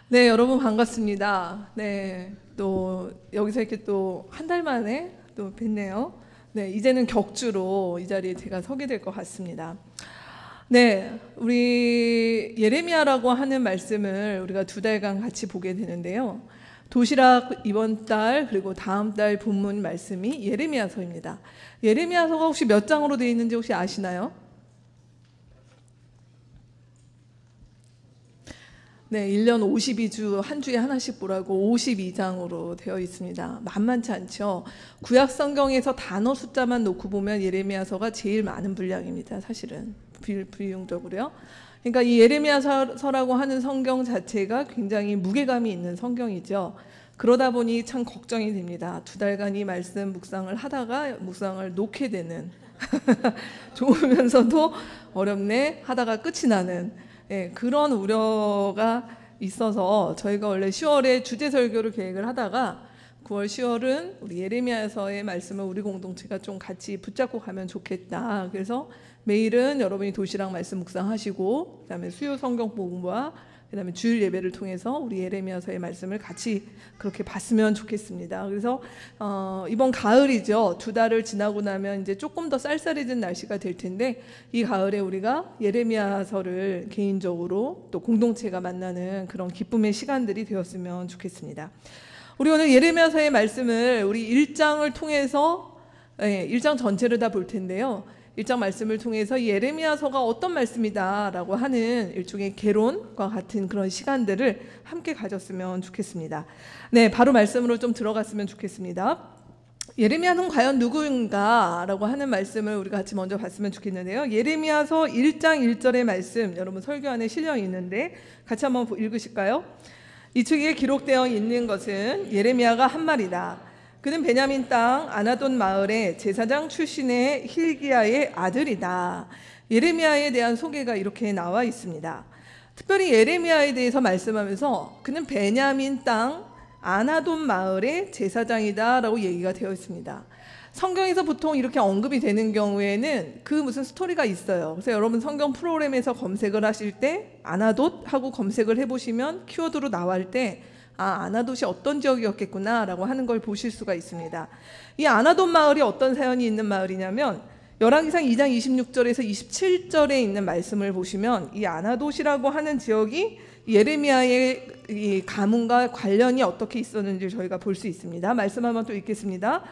네, 여러분 반갑습니다. 네, 또 여기서 이렇게 또 한 달 만에 또 뵙네요. 네, 이제는 격주로 이 자리에 제가 서게 될 것 같습니다. 네, 우리 예레미야라고 하는 말씀을 우리가 2달간 같이 보게 되는데요. 도시락 이번 달 그리고 다음 달 본문 말씀이 예레미야서입니다. 예레미야서가 혹시 몇 장으로 되어 있는지 혹시 아시나요? 네, 1년 52주 한 주에 하나씩 보라고 52장으로 되어 있습니다. 만만치 않죠. 구약 성경에서 단어 숫자만 놓고 보면 예레미야서가 제일 많은 분량입니다. 사실은 비용적으로요. 그러니까 이 예레미야서라고 하는 성경 자체가 굉장히 무게감이 있는 성경이죠. 그러다 보니 참 걱정이 됩니다. 2달간 이 말씀 묵상을 하다가 묵상을 놓게 되는 좋으면서도 어렵네 하다가 끝이 나는 그런 우려가 있어서 저희가 원래 10월에 주제 설교를 계획을 하다가 9월 10월은 우리 예레미야서의 말씀을 우리 공동체가 좀 같이 붙잡고 가면 좋겠다. 그래서 매일은 여러분이 도시락 말씀 묵상하시고 그다음에 수요 성경 복음과 그다음에 주일 예배를 통해서 우리 예레미야서의 말씀을 같이 그렇게 봤으면 좋겠습니다. 그래서 이번 가을이죠. 2달을 지나고 나면 이제 조금 더 쌀쌀해진 날씨가 될 텐데 이 가을에 우리가 예레미야서를 개인적으로 또 공동체가 만나는 그런 기쁨의 시간들이 되었으면 좋겠습니다. 우리 오늘 예레미야서의 말씀을 우리 1장을 통해서 1장 전체를 다 볼 텐데요. 1장 말씀을 통해서 예레미야서가 어떤 말씀이다라고 하는 일종의 개론과 같은 그런 시간들을 함께 가졌으면 좋겠습니다. 네, 바로 말씀으로 좀 들어갔으면 좋겠습니다. 예레미야는 과연 누구인가라고 하는 말씀을 우리가 같이 먼저 봤으면 좋겠는데요. 예레미야서 1장 1절의 말씀, 여러분 설교 안에 실려 있는데 같이 한번 읽으실까요? 이 책에 기록되어 있는 것은 예레미야가 한 말이다. 그는 베냐민 땅 아나돈 마을의 제사장 출신의 힐기야의 아들이다. 예레미야에 대한 소개가 이렇게 나와 있습니다. 특별히 예레미야에 대해서 말씀하면서 그는 베냐민 땅 아나돈 마을의 제사장이다 라고 얘기가 되어 있습니다. 성경에서 보통 이렇게 언급이 되는 경우에는 그 무슨 스토리가 있어요. 그래서 여러분 성경 프로그램에서 검색을 하실 때 아나돗 하고 검색을 해보시면 키워드로 나올 때 아나돗이 어떤 지역이었겠구나 라고 하는 걸 보실 수가 있습니다. 이 아나돗 마을이 어떤 사연이 있는 마을이냐면 열왕기상 2장 26절에서 27절에 있는 말씀을 보시면 이 아나돗이라고 하는 지역이 예레미야의 이 가문과 관련이 어떻게 있었는지 저희가 볼 수 있습니다. 말씀 한번 또 읽겠습니다.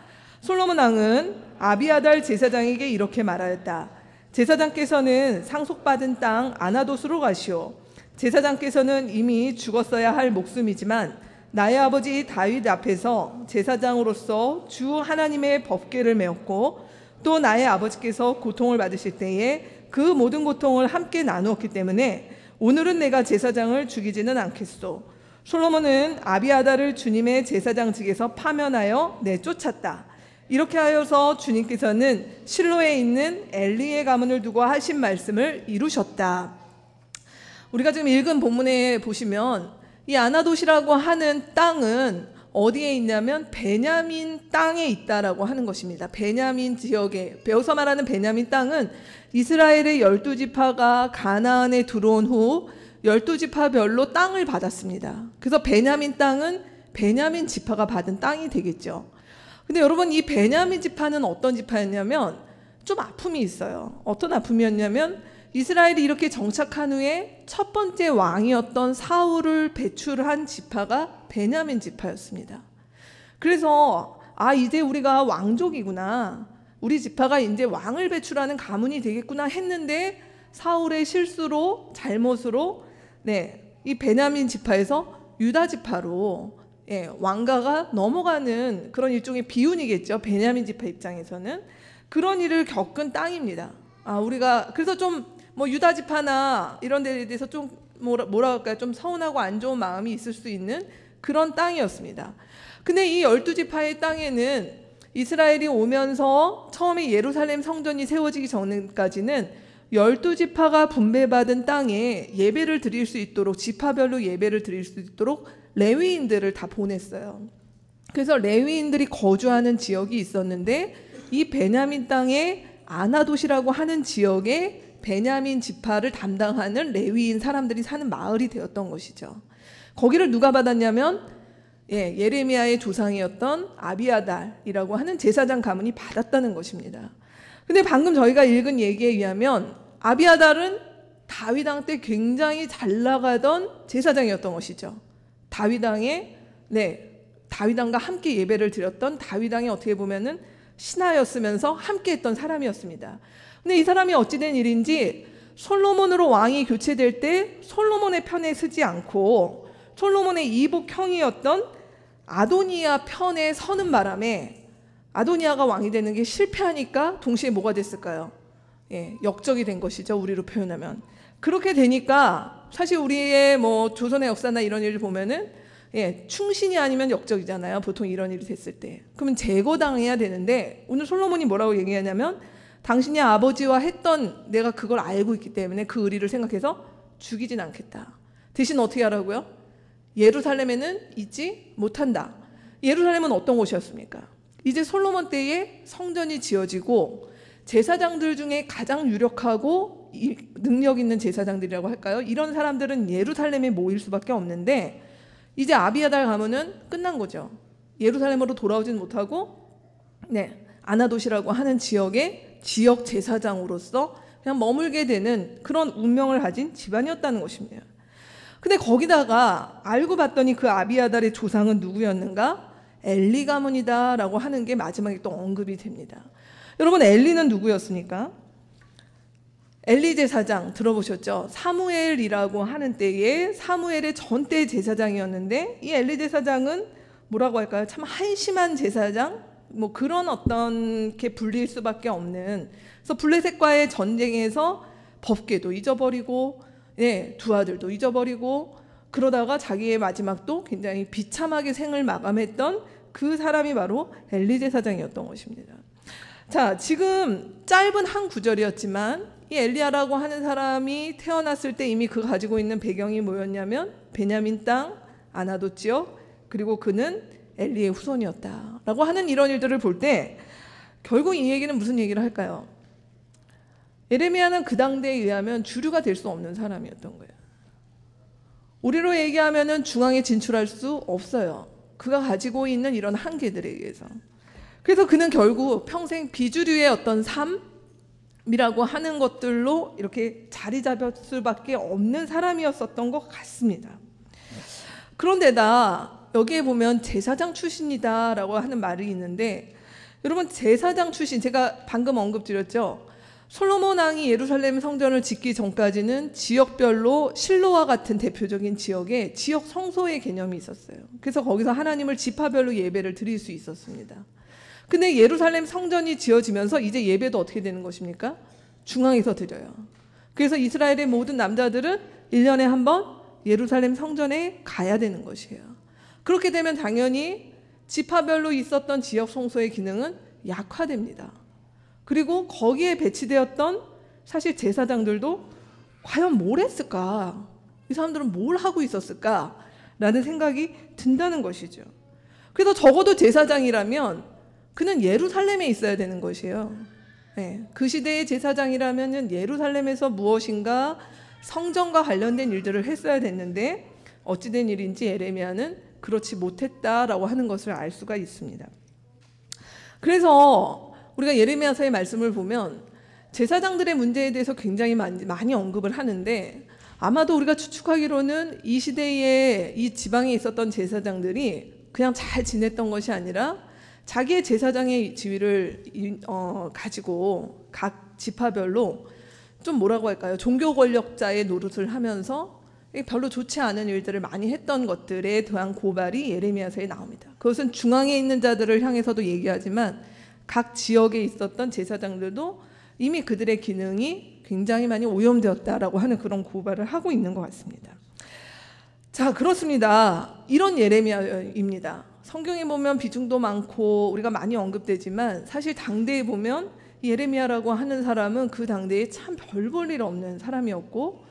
솔로몬 왕은 아비아달 제사장에게 이렇게 말하였다. 제사장께서는 상속받은 땅 아나돗으로 가시오. 제사장께서는 이미 죽었어야 할 목숨이지만 나의 아버지 다윗 앞에서 제사장으로서 주 하나님의 법궤를 메었고 또 나의 아버지께서 고통을 받으실 때에 그 모든 고통을 함께 나누었기 때문에 오늘은 내가 제사장을 죽이지는 않겠소. 솔로몬은 아비아달을 주님의 제사장직에서 파면하여 내쫓았다. 이렇게 하여서 주님께서는 실로에 있는 엘리의 가문을 두고 하신 말씀을 이루셨다. 우리가 지금 읽은 본문에 보시면 이 아나돗이라고 하는 땅은 어디에 있냐면 베냐민 땅에 있다라고 하는 것입니다. 베냐민 지역에, 배워서 말하는 베냐민 땅은 이스라엘의 12지파가 가나안에 들어온 후 12지파별로 땅을 받았습니다. 그래서 베냐민 땅은 베냐민 지파가 받은 땅이 되겠죠. 근데 여러분 이 베냐민 지파는 어떤 지파였냐면 좀 아픔이 있어요. 어떤 아픔이었냐면 이스라엘이 이렇게 정착한 후에 첫 번째 왕이었던 사울을 배출한 지파가 베냐민 지파였습니다. 그래서 이제 우리가 왕족이구나. 우리 지파가 이제 왕을 배출하는 가문이 되겠구나 했는데 사울의 실수로 잘못으로 이 베냐민 지파에서 유다 지파로 왕가가 넘어가는 그런 일종의 비운이겠죠. 베냐민 지파 입장에서는 그런 일을 겪은 땅입니다. 우리가 그래서 좀 유다 지파나 이런 데에 대해서 좀 뭐라 할까요? 좀 서운하고 안 좋은 마음이 있을 수 있는 그런 땅이었습니다. 근데 이 12지파의 땅에는 이스라엘이 오면서 처음에 예루살렘 성전이 세워지기 전까지는 12지파가 분배받은 땅에 예배를 드릴 수 있도록 지파별로 예배를 드릴 수 있도록 레위인들을 다 보냈어요. 그래서 레위인들이 거주하는 지역이 있었는데 이 베냐민 땅에 아나돗이라고 하는 지역에 베냐민 지파를 담당하는 레위인 사람들이 사는 마을이 되었던 것이죠. 거기를 누가 받았냐면 예레미야의 조상이었던 아비아달이라고 하는 제사장 가문이 받았다는 것입니다. 근데 방금 저희가 읽은 얘기에 의하면 아비아달은 다윗 왕 때 굉장히 잘 나가던 제사장이었던 것이죠. 다윗 왕과 함께 예배를 드렸던 다윗 왕이 어떻게 보면은 신하였으면서 함께 했던 사람이었습니다. 근데 이 사람이 어찌된 일인지 솔로몬으로 왕이 교체될 때 솔로몬의 편에 서지 않고 솔로몬의 이복형이었던 아도니아 편에 서는 바람에 아도니아가 왕이 되는 게 실패하니까 동시에 뭐가 됐을까요? 역적이 된 것이죠. 우리로 표현하면. 그렇게 되니까 사실 우리의 조선의 역사나 이런 일을 보면은 충신이 아니면 역적이잖아요. 보통 이런 일이 됐을 때. 그러면 제거당해야 되는데 오늘 솔로몬이 뭐라고 얘기하냐면 당신이 아버지와 했던 내가 그걸 알고 있기 때문에 그 의리를 생각해서 죽이진 않겠다. 대신 어떻게 하라고요? 예루살렘에는 있지 못한다. 예루살렘은 어떤 곳이었습니까? 이제 솔로몬 때에 성전이 지어지고 제사장들 중에 가장 유력하고 능력 있는 제사장들이라고 할까요? 이런 사람들은 예루살렘에 모일 수밖에 없는데 이제 아비아달 가문은 끝난 거죠. 예루살렘으로 돌아오진 못하고 아나돗이라고 하는 지역의 지역 제사장으로서 그냥 머물게 되는 그런 운명을 가진 집안이었다는 것입니다. 근데 거기다가 알고 봤더니 그 아비아달의 조상은 누구였는가? 엘리 가문이다 라고 하는 게 마지막에 또 언급이 됩니다. 여러분, 엘리는 누구였습니까? 엘리 제사장 들어보셨죠? 사무엘이라고 하는 때에 사무엘의 전대 제사장이었는데 이 엘리 제사장은 뭐라고 할까요? 참 한심한 제사장? 그런 어떤 게 불릴 수밖에 없는. 그래서 블레셋과의 전쟁에서 법궤도 잊어버리고 두 아들도 잊어버리고 그러다가 자기의 마지막도 굉장히 비참하게 생을 마감했던 그 사람이 바로 엘리 제사장이었던 것입니다. 자, 지금 짧은 한 구절이었지만 이 엘리야라고 하는 사람이 태어났을 때 이미 그가 가지고 있는 배경이 뭐였냐면 베냐민 땅 아나돗 지역, 그리고 그는 엘리의 후손이었다라고 하는 이런 일들을 볼 때 결국 이 얘기는 무슨 얘기를 할까요? 예레미야는 그 당대에 의하면 주류가 될 수 없는 사람이었던 거예요. 우리로 얘기하면은 중앙에 진출할 수 없어요. 그가 가지고 있는 이런 한계들에 의해서. 그래서 그는 결국 평생 비주류의 어떤 삶이라고 하는 것들로 이렇게 자리 잡을 수밖에 없는 사람이었었던 것 같습니다. 그런데다 여기에 보면 제사장 출신이다라고 하는 말이 있는데, 여러분, 제사장 출신, 제가 방금 언급드렸죠. 솔로몬 왕이 예루살렘 성전을 짓기 전까지는 지역별로 실로와 같은 대표적인 지역에 지역 성소의 개념이 있었어요. 그래서 거기서 하나님을 지파별로 예배를 드릴 수 있었습니다. 근데 예루살렘 성전이 지어지면서 이제 예배도 어떻게 되는 것입니까? 중앙에서 드려요. 그래서 이스라엘의 모든 남자들은 1년에 한 번 예루살렘 성전에 가야 되는 것이에요. 그렇게 되면 당연히 지파별로 있었던 지역 성소의 기능은 약화됩니다. 그리고 거기에 배치되었던 사실 제사장들도 과연 뭘 했을까? 이 사람들은 뭘 하고 있었을까? 라는 생각이 든다는 것이죠. 그래서 적어도 제사장이라면 그는 예루살렘에 있어야 되는 것이에요. 그 시대의 제사장이라면 예루살렘에서 무엇인가 성전과 관련된 일들을 했어야 됐는데 어찌된 일인지 예레미야는 그렇지 못했다라고 하는 것을 알 수가 있습니다. 그래서 우리가 예레미야서의 말씀을 보면 제사장들의 문제에 대해서 굉장히 많이 언급을 하는데, 아마도 우리가 추측하기로는 이 시대에 이 지방에 있었던 제사장들이 그냥 잘 지냈던 것이 아니라 자기의 제사장의 지위를 가지고 각 지파별로 좀 뭐라고 할까요? 종교 권력자의 노릇을 하면서 별로 좋지 않은 일들을 많이 했던 것들에 대한 고발이 예레미야서에 나옵니다. 그것은 중앙에 있는 자들을 향해서도 얘기하지만 각 지역에 있었던 제사장들도 이미 그들의 기능이 굉장히 많이 오염되었다라고 하는 그런 고발을 하고 있는 것 같습니다. 자, 그렇습니다. 이런 예레미야입니다. 성경에 보면 비중도 많고 우리가 많이 언급되지만 사실 당대에 보면 예레미야라고 하는 사람은 그 당대에 참 별 볼 일 없는 사람이었고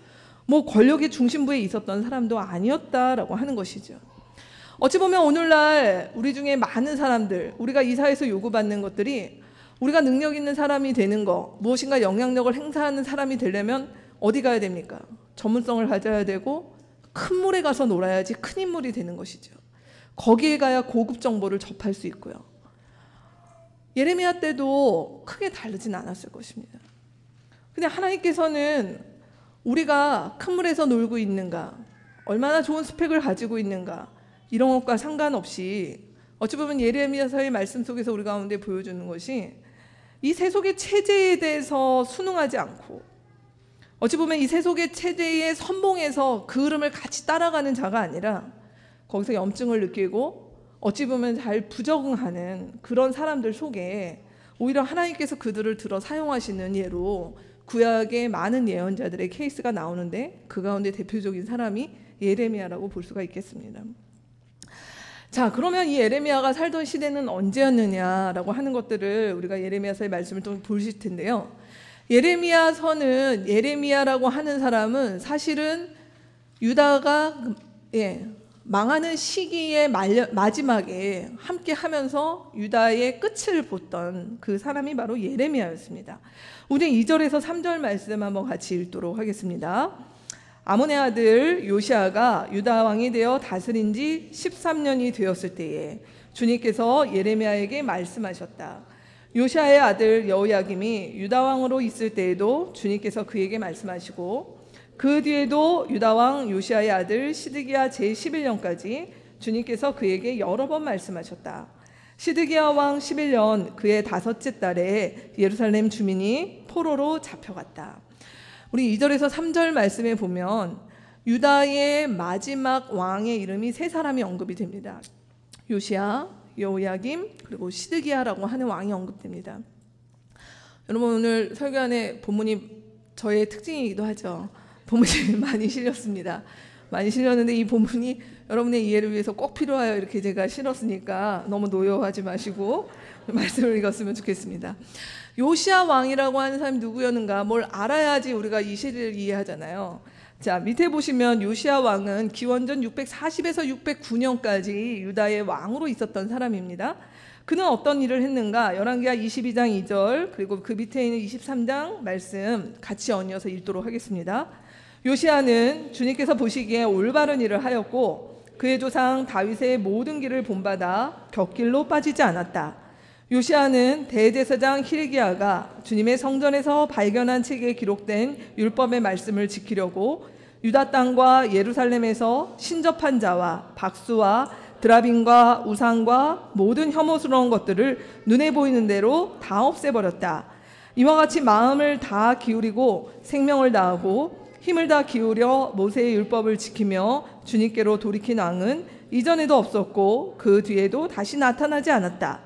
권력의 중심부에 있었던 사람도 아니었다라고 하는 것이죠. 어찌 보면 오늘날 우리 중에 많은 사람들, 우리가 이 사회에서 요구받는 것들이 우리가 능력 있는 사람이 되는 거, 무엇인가 영향력을 행사하는 사람이 되려면 어디 가야 됩니까? 전문성을 가져야 되고 큰 물에 가서 놀아야지 큰 인물이 되는 것이죠. 거기에 가야 고급 정보를 접할 수 있고요. 예레미야 때도 크게 다르진 않았을 것입니다. 근데 하나님께서는 우리가 큰 물에서 놀고 있는가, 얼마나 좋은 스펙을 가지고 있는가, 이런 것과 상관없이 어찌 보면 예레미야서의 말씀 속에서 우리 가운데 보여주는 것이 이 세속의 체제에 대해서 순응하지 않고, 어찌 보면 이 세속의 체제의 선봉에서 그 흐름을 같이 따라가는 자가 아니라 거기서 염증을 느끼고 어찌 보면 잘 부적응하는 그런 사람들 속에 오히려 하나님께서 그들을 들어 사용하시는 예로 구약의 많은 예언자들의 케이스가 나오는데, 그 가운데 대표적인 사람이 예레미야라고 볼 수가 있겠습니다. 자, 그러면 이 예레미야가 살던 시대는 언제였느냐라고 하는 것들을 우리가 예레미야서의 말씀을 좀 보실 텐데요. 예레미야서는, 예레미야라고 하는 사람은 사실은 유다가 망하는 시기의 마지막에 함께 하면서 유다의 끝을 보던 그 사람이 바로 예레미야였습니다. 우리 2절에서 3절 말씀 한번 같이 읽도록 하겠습니다. 아몬의 아들 요시아가 유다 왕이 되어 다스린 지 13년이 되었을 때에 주님께서 예레미야에게 말씀하셨다. 요시아의 아들 여호야김이 유다 왕으로 있을 때에도 주님께서 그에게 말씀하시고, 그 뒤에도 유다 왕 요시아의 아들 시드기야 제11년까지 주님께서 그에게 여러 번 말씀하셨다. 시드기야 왕 11년 그의 5째 달에 예루살렘 주민이 포로로 잡혀갔다. 우리 2절에서 3절 말씀에 보면 유다의 마지막 왕의 이름이 3사람이 언급이 됩니다. 요시아, 여호야김, 그리고 시드기야라고 하는 왕이 언급됩니다. 여러분, 오늘 설교 안에 본문이 저의 특징이기도 하죠. 본문이 많이 실렸습니다. 많이 실렸는데 이 본문이 여러분의 이해를 위해서 꼭 필요하여 이렇게 제가 실었으니까 너무 노여워하지 마시고 말씀을 읽었으면 좋겠습니다. 요시아 왕이라고 하는 사람이 누구였는가, 뭘 알아야지 우리가 이 시대를 이해하잖아요. 자, 밑에 보시면 요시아 왕은 기원전 640에서 609년까지 유다의 왕으로 있었던 사람입니다. 그는 어떤 일을 했는가? 열왕기하 22장 2절, 그리고 그 밑에 있는 23장 말씀 같이 얹어서 읽도록 하겠습니다. 요시아는 주님께서 보시기에 올바른 일을 하였고 그의 조상 다윗의 모든 길을 본받아 곁길로 빠지지 않았다. 요시아는 대제사장 히르기야가 주님의 성전에서 발견한 책에 기록된 율법의 말씀을 지키려고 유다 땅과 예루살렘에서 신접한 자와 박수와 드라빔과 우상과 모든 혐오스러운 것들을 눈에 보이는 대로 다 없애버렸다. 이와 같이 마음을 다 기울이고 생명을 다하고 힘을 다 기울여 모세의 율법을 지키며 주님께로 돌이킨 왕은 이전에도 없었고 그 뒤에도 다시 나타나지 않았다.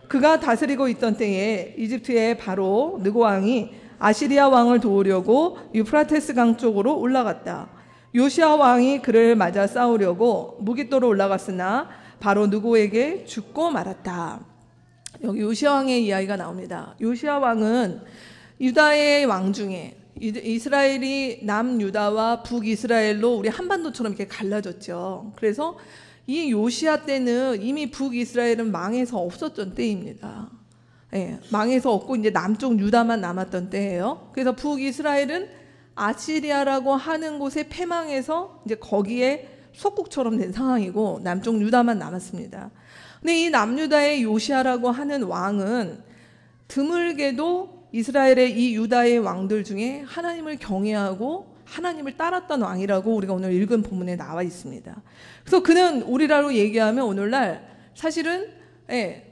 그가 다스리고 있던 때에 이집트의 바로 느고 왕이 아시리아 왕을 도우려고 유프라테스 강 쪽으로 올라갔다. 요시아 왕이 그를 맞아 싸우려고 무깃도로 올라갔으나 바로 느고에게 죽고 말았다. 여기 요시아 왕의 이야기가 나옵니다. 요시아 왕은 유다의 왕 중에, 이스라엘이 남유다와 북이스라엘로 우리 한반도처럼 이렇게 갈라졌죠. 그래서 이 요시아 때는 이미 북이스라엘은 망해서 없었던 때입니다. 망해서 없고 이제 남쪽 유다만 남았던 때예요. 그래서 북이스라엘은 아시리아라고 하는 곳에 패망해서 이제 거기에 속국처럼 된 상황이고 남쪽 유다만 남았습니다. 근데 이 남유다의 요시아라고 하는 왕은 드물게도 이스라엘의 이 유다의 왕들 중에 하나님을 경외하고 하나님을 따랐던 왕이라고 우리가 오늘 읽은 본문에 나와 있습니다. 그래서 그는 우리라로 얘기하면 오늘날 사실은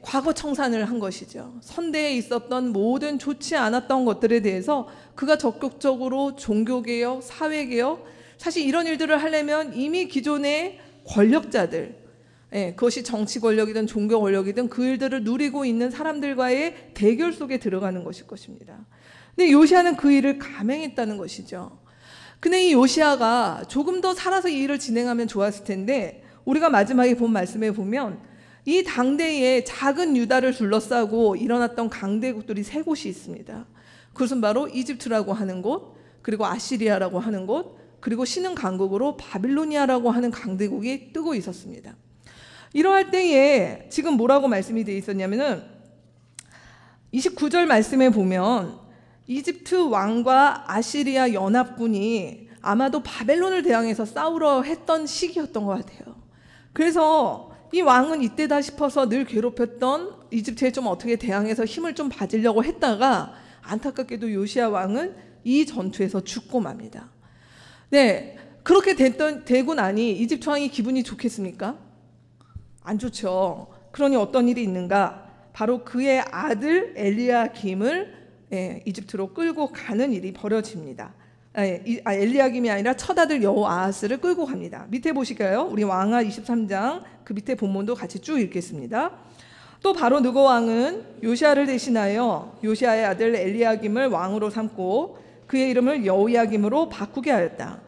과거 청산을 한 것이죠. 선대에 있었던 모든 좋지 않았던 것들에 대해서 그가 적극적으로 종교개혁, 사회개혁, 사실 이런 일들을 하려면 이미 기존의 권력자들, 그것이 정치 권력이든 종교 권력이든 그 일들을 누리고 있는 사람들과의 대결 속에 들어가는 것일 것입니다. 근데 요시아는 그 일을 감행했다는 것이죠. 근데 이 요시아가 조금 더 살아서 이 일을 진행하면 좋았을 텐데, 우리가 마지막에 본 말씀에 보면 이 당대에 작은 유다를 둘러싸고 일어났던 강대국들이 3곳이 있습니다. 그것은 바로 이집트라고 하는 곳, 그리고 아시리아라고 하는 곳, 그리고 신흥 강국으로 바빌로니아라고 하는 강대국이 뜨고 있었습니다. 이러할 때에 지금 뭐라고 말씀이 되어 있었냐면은 29절 말씀에 보면 이집트 왕과 아시리아 연합군이 아마도 바벨론을 대항해서 싸우러 했던 시기였던 것 같아요. 그래서 이 왕은 이때다 싶어서 늘 괴롭혔던 이집트에 좀 어떻게 대항해서 힘을 좀 받으려고 했다가 안타깝게도 요시야 왕은 이 전투에서 죽고 맙니다. 네, 그렇게 되고 나니 이집트 왕이 기분이 좋겠습니까? 안 좋죠. 그러니 어떤 일이 있는가? 바로 그의 아들 엘리야김을 이집트로 끌고 가는 일이 벌어집니다. 엘리야김이 아니라 첫아들 여호아하스를 끌고 갑니다. 밑에 보실까요? 우리 왕하 23장 그 밑에 본문도 같이 쭉 읽겠습니다. 또 바로 느고 왕은 요시아를 대신하여 요시아의 아들 엘리야김을 왕으로 삼고 그의 이름을 여호야김으로 바꾸게 하였다.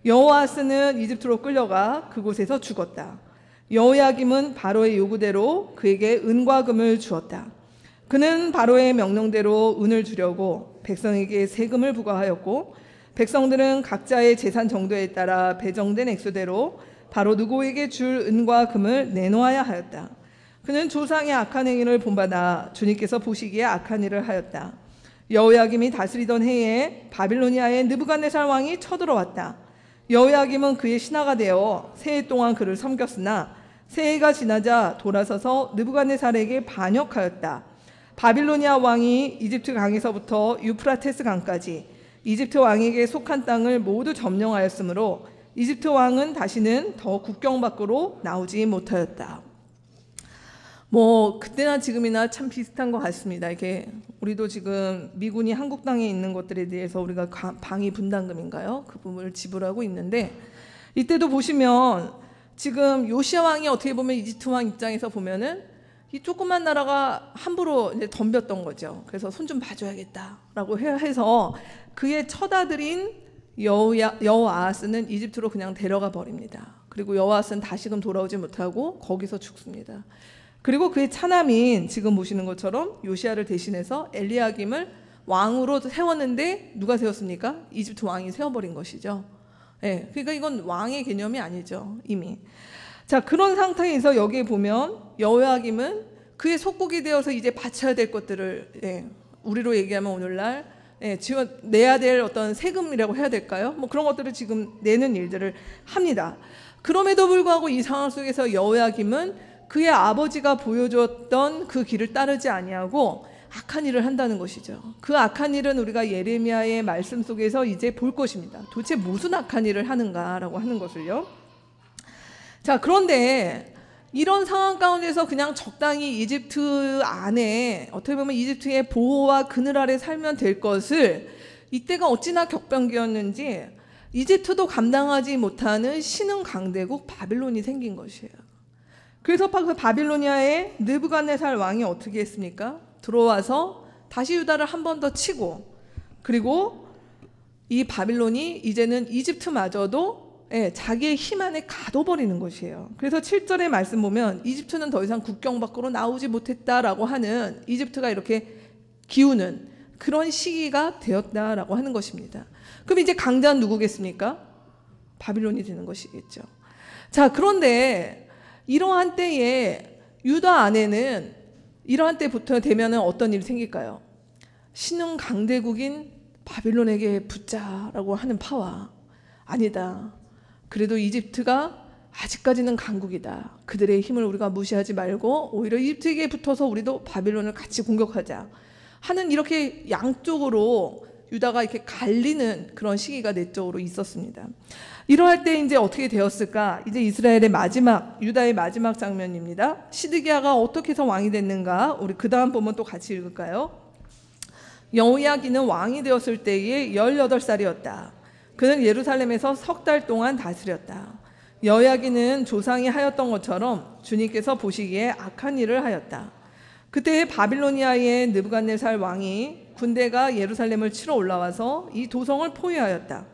여호아하스는 이집트로 끌려가 그곳에서 죽었다. 여호야김은 바로의 요구대로 그에게 은과 금을 주었다. 그는 바로의 명령대로 은을 주려고 백성에게 세금을 부과하였고 백성들은 각자의 재산 정도에 따라 배정된 액수대로 바로 느고에게 줄 은과 금을 내놓아야 하였다. 그는 조상의 악한 행위를 본받아 주님께서 보시기에 악한 일을 하였다. 여호야김이 다스리던 해에 바빌로니아의 느부갓네살 왕이 쳐들어왔다. 여호야김은 그의 신하가 되어 세 해 동안 그를 섬겼으나 세 해가 지나자 돌아서서 느부갓네살에게 반역하였다. 바빌로니아 왕이 이집트 강에서부터 유프라테스 강까지 이집트 왕에게 속한 땅을 모두 점령하였으므로 이집트 왕은 다시는 더 국경 밖으로 나오지 못하였다. 뭐 그때나 지금이나 참 비슷한 것 같습니다. 이게 우리도 지금 미군이 한국 땅에 있는 것들에 대해서 우리가 방위 분담금인가요? 그 부분을 지불하고 있는데 이때도 보시면 지금 요시야 왕이 어떻게 보면 이집트 왕 입장에서 보면은 이 조그만 나라가 함부로 이제 덤볐던 거죠. 그래서 손 좀 봐줘야겠다라고 해서 그의 첫아들인 여호아하스는 이집트로 그냥 데려가 버립니다. 그리고 여호아하스는 다시금 돌아오지 못하고 거기서 죽습니다. 그리고 그의 차남인 지금 보시는 것처럼 요시야를 대신해서 엘리야김을 왕으로 세웠는데 누가 세웠습니까? 이집트 왕이 세워버린 것이죠. 네, 그러니까 이건 왕의 개념이 아니죠, 이미. 자, 그런 상태에서 여기에 보면 여호야김은 그의 속국이 되어서 이제 바쳐야 될 것들을 우리로 얘기하면 오늘날 내야 될 어떤 세금이라고 해야 될까요? 뭐 그런 것들을 지금 내는 일들을 합니다. 그럼에도 불구하고 이 상황 속에서 여호야김은 그의 아버지가 보여줬던 그 길을 따르지 아니하고 악한 일을 한다는 것이죠. 그 악한 일은 우리가 예레미야의 말씀 속에서 이제 볼 것입니다. 도대체 무슨 악한 일을 하는가라고 하는 것을요. 자, 그런데 이런 상황 가운데서 그냥 적당히 이집트 안에 어떻게 보면 이집트의 보호와 그늘 아래 살면 될 것을 이때가 어찌나 격변기였는지 이집트도 감당하지 못하는 신흥 강대국 바빌론이 생긴 것이에요. 그래서 바빌로니아의 느부갓네살 왕이 어떻게 했습니까? 들어와서 다시 유다를 한 번 더 치고 그리고 이 바빌론이 이제는 이집트마저도 자기의 힘 안에 가둬버리는 것이에요. 그래서 7절의 말씀 보면 이집트는 더 이상 국경 밖으로 나오지 못했다라고 하는 이집트가 이렇게 기우는 그런 시기가 되었다라고 하는 것입니다. 그럼 이제 강자는 누구겠습니까? 바빌론이 되는 것이겠죠. 자, 그런데 이러한 때에 유다 안에는 이러한 때부터 되면은 어떤 일이 생길까요? 신흥 강대국인 바빌론에게 붙자라고 하는 파와 아니다. 그래도 이집트가 아직까지는 강국이다. 그들의 힘을 우리가 무시하지 말고 오히려 이집트에게 붙어서 우리도 바빌론을 같이 공격하자 하는 이렇게 양쪽으로 유다가 이렇게 갈리는 그런 시기가 내적으로 있었습니다. 이러할 때 이제 어떻게 되었을까? 이제 이스라엘의 마지막, 유다의 마지막 장면입니다. 시드기야가 어떻게 해서 왕이 됐는가? 우리 그 다음 보면 또 같이 읽을까요? 여호야기는 왕이 되었을 때에 18살이었다. 그는 예루살렘에서 석 달 동안 다스렸다. 여호야기는 조상이 하였던 것처럼 주님께서 보시기에 악한 일을 하였다. 그때 바빌로니아의 느부갓네살 왕이 군대가 예루살렘을 치러 올라와서 이 도성을 포위하였다.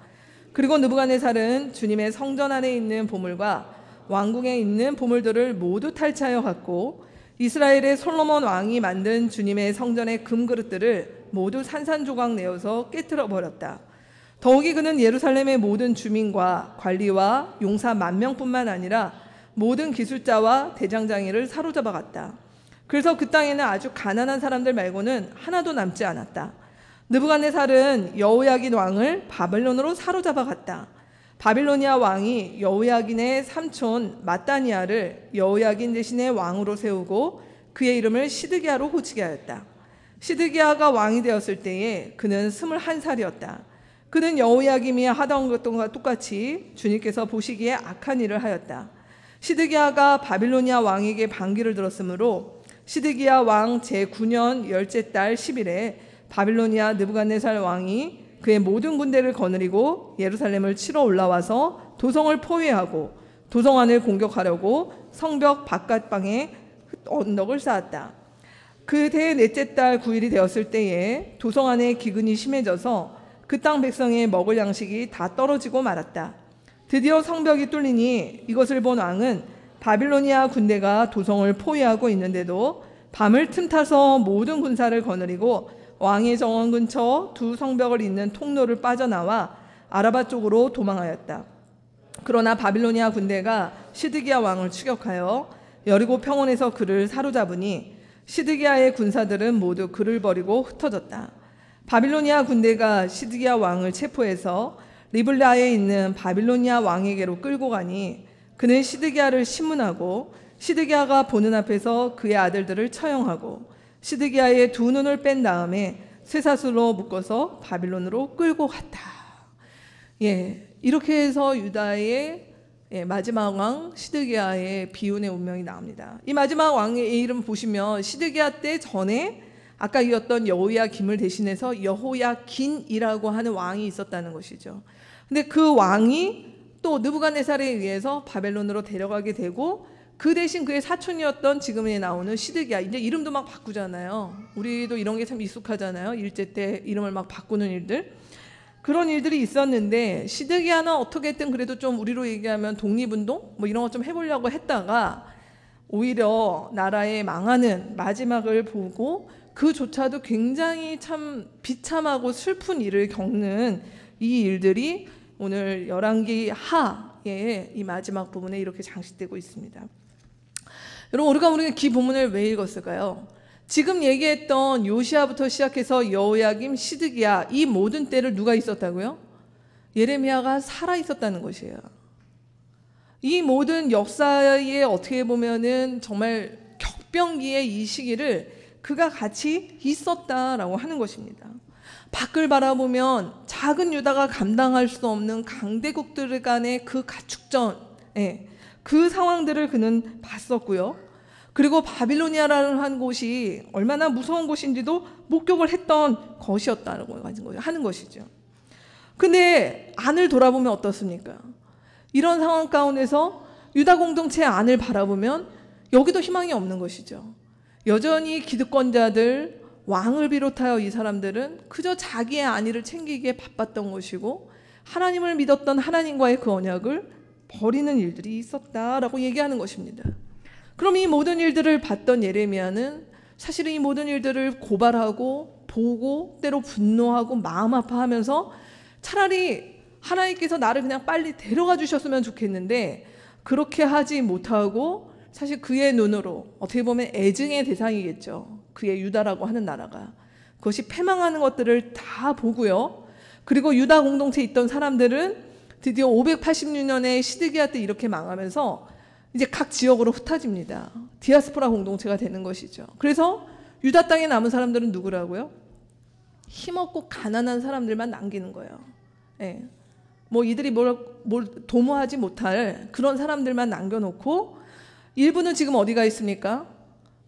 그리고 느부갓네살은 주님의 성전 안에 있는 보물과 왕궁에 있는 보물들을 모두 탈취하여 갔고 이스라엘의 솔로몬 왕이 만든 주님의 성전의 금그릇들을 모두 산산조각 내어서 깨뜨려 버렸다. 더욱이 그는 예루살렘의 모든 주민과 관리와 용사 10,000명뿐만 아니라 모든 기술자와 대장장이를 사로잡아 갔다. 그래서 그 땅에는 아주 가난한 사람들 말고는 하나도 남지 않았다. 느부갓네살은 여호야긴 왕을 바벨론으로 사로잡아 갔다. 바빌로니아 왕이 여호야긴의 삼촌 마따니아를 여호야긴 대신에 왕으로 세우고 그의 이름을 시드기야로 호치게 하였다. 시드기야가 왕이 되었을 때에 그는 21살이었다. 그는 여호야김이 하던 것과 똑같이 주님께서 보시기에 악한 일을 하였다. 시드기야가 바빌로니아 왕에게 반기를 들었으므로 시드기야 왕 제9년 열째 달 10일에 바빌로니아 느부갓네살 왕이 그의 모든 군대를 거느리고 예루살렘을 치러 올라와서 도성을 포위하고 도성 안을 공격하려고 성벽 바깥방에 언덕을 쌓았다. 그 대 넷째 달 9일이 되었을 때에 도성 안에 기근이 심해져서 그 땅 백성의 먹을 양식이 다 떨어지고 말았다. 드디어 성벽이 뚫리니 이것을 본 왕은 바빌로니아 군대가 도성을 포위하고 있는데도 밤을 틈타서 모든 군사를 거느리고 왕의 정원 근처 두 성벽을 잇는 통로를 빠져나와 아라바 쪽으로 도망하였다. 그러나 바빌로니아 군대가 시드기야 왕을 추격하여 여리고 평원에서 그를 사로잡으니 시드기야의 군사들은 모두 그를 버리고 흩어졌다. 바빌로니아 군대가 시드기야 왕을 체포해서 리블라에 있는 바빌로니아 왕에게로 끌고 가니 그는 시드기야를 신문하고 시드기야가 보는 앞에서 그의 아들들을 처형하고 시드기야의 두 눈을 뺀 다음에 쇠사슬로 묶어서 바빌론으로 끌고 갔다. 이렇게 해서 유다의 마지막 왕 시드기야의 비운의 운명이 나옵니다. 이 마지막 왕의 이름 보시면 시드기야 때 전에 아까 이었던 여호야김을 대신해서 여호야긴이라고 하는 왕이 있었다는 것이죠. 근데 그 왕이 또 느부갓네살에 의해서 바벨론으로 데려가게 되고 그 대신 그의 사촌이었던 지금에 나오는 시드기야, 이제 이름도 막 바꾸잖아요. 우리도 이런 게 참 익숙하잖아요. 일제 때 이름을 막 바꾸는 일들. 그런 일들이 있었는데 시드기야는 어떻게든 그래도 좀 우리로 얘기하면 독립운동 뭐 이런 거 좀 해보려고 했다가 오히려 나라의 망하는 마지막을 보고 그조차도 굉장히 참 비참하고 슬픈 일을 겪는 이 일들이 오늘 열왕기 하의 이 마지막 부분에 이렇게 장식되고 있습니다. 여러분, 우리가 기 본문을 왜 읽었을까요? 지금 얘기했던 요시아부터 시작해서 여호야김, 시드기야 이 모든 때를 누가 있었다고요? 예레미야가 살아 있었다는 것이에요. 이 모든 역사에 어떻게 보면은 정말 격변기의 이 시기를 그가 같이 있었다라고 하는 것입니다. 밖을 바라보면 작은 유다가 감당할 수 없는 강대국들 간의 그 가축전, 그 상황들을 그는 봤었고요. 그리고 바빌로니아라는 한 곳이 얼마나 무서운 곳인지도 목격을 했던 것이었다고 하는 것이죠. 근데 안을 돌아보면 어떻습니까? 이런 상황 가운데서 유다 공동체 안을 바라보면 여기도 희망이 없는 것이죠. 여전히 기득권자들, 왕을 비롯하여 이 사람들은 그저 자기의 안위를 챙기기에 바빴던 것이고 하나님을 믿었던 하나님과의 그 언약을 버리는 일들이 있었다라고 얘기하는 것입니다. 그럼 이 모든 일들을 봤던 예레미야는 사실은 이 모든 일들을 고발하고 보고 때로 분노하고 마음 아파하면서 차라리 하나님께서 나를 그냥 빨리 데려가 주셨으면 좋겠는데 그렇게 하지 못하고 사실 그의 눈으로 어떻게 보면 애증의 대상이겠죠. 그의 유다라고 하는 나라가 그것이 패망하는 것들을 다 보고요. 그리고 유다 공동체에 있던 사람들은 드디어 586년에 시드기야 때 이렇게 망하면서 이제 각 지역으로 흩어집니다. 디아스포라 공동체가 되는 것이죠. 그래서 유다 땅에 남은 사람들은 누구라고요? 힘없고 가난한 사람들만 남기는 거예요. 뭐 이들이 뭘 도모하지 못할 그런 사람들만 남겨놓고 일부는 지금 어디가 있습니까?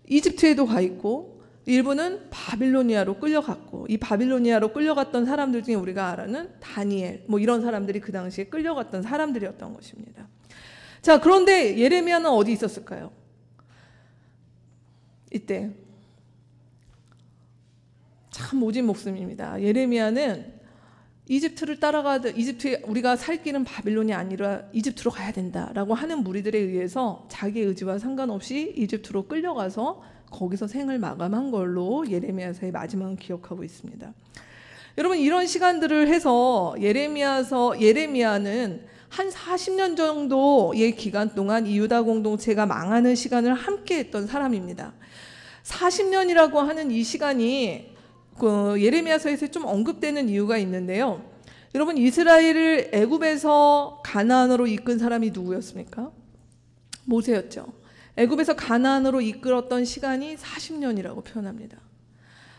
이집트에도 가 있고 일부는 바빌로니아로 끌려갔고 이 바빌로니아로 끌려갔던 사람들 중에 우리가 아는 다니엘 뭐 이런 사람들이 그 당시에 끌려갔던 사람들이었던 것입니다. 자, 그런데 예레미야는 어디 있었을까요? 이때 참 모진 목숨입니다. 예레미야는 이집트를 따라가듯 이집트에 우리가 살 길은 바빌론이 아니라 이집트로 가야 된다라고 하는 무리들에 의해서 자기의 의지와 상관없이 이집트로 끌려가서 거기서 생을 마감한 걸로 예레미야서의 마지막은 기억하고 있습니다. 여러분, 이런 시간들을 해서 예레미야는 한 40년 정도의 기간 동안 이 유다 공동체가 망하는 시간을 함께 했던 사람입니다. 40년이라고 하는 이 시간이 그 예레미야서에서 좀 언급되는 이유가 있는데요. 여러분, 이스라엘을 애굽에서 가나안으로 이끈 사람이 누구였습니까? 모세였죠. 애굽에서 가나안으로 이끌었던 시간이 40년이라고 표현합니다.